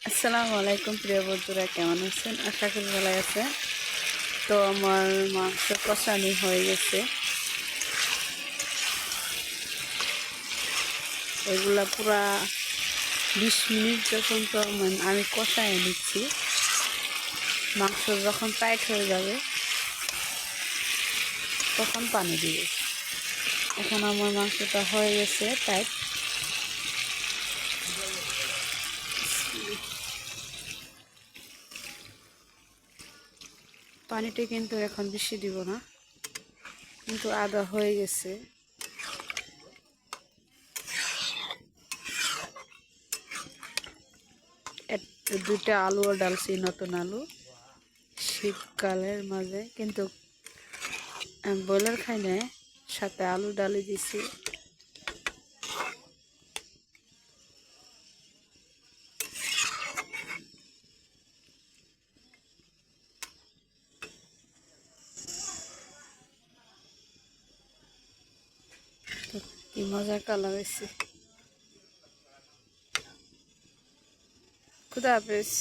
আসসালামু আলাইকুম প্রিয় বন্ধুরা, কেমন আছেন? আশা করি ভালো আছে। তো আমার মাংস কষানি হয়ে গেছে, এগুলা পুরা 20 মিনিট যখন তো আমি কষায় নিচ্ছি। মাংস যখন টাইট হয়ে যাবে তখন পানি দিব। এখন আমার মাংসটা হয়ে গেছে টাইট। পানিটা কিন্তু এখন বেশি দিব না, কিন্তু আদা হয়ে গেছে। দুইটা আলুও ডালছি, নতুন আলু, শীতকালের মাঝে। কিন্তু ব্রয়লার খাই না, সাথে আলু ডালি দিছি। তো কি মজার কালার হয়েছে। খুদা হাফেজ।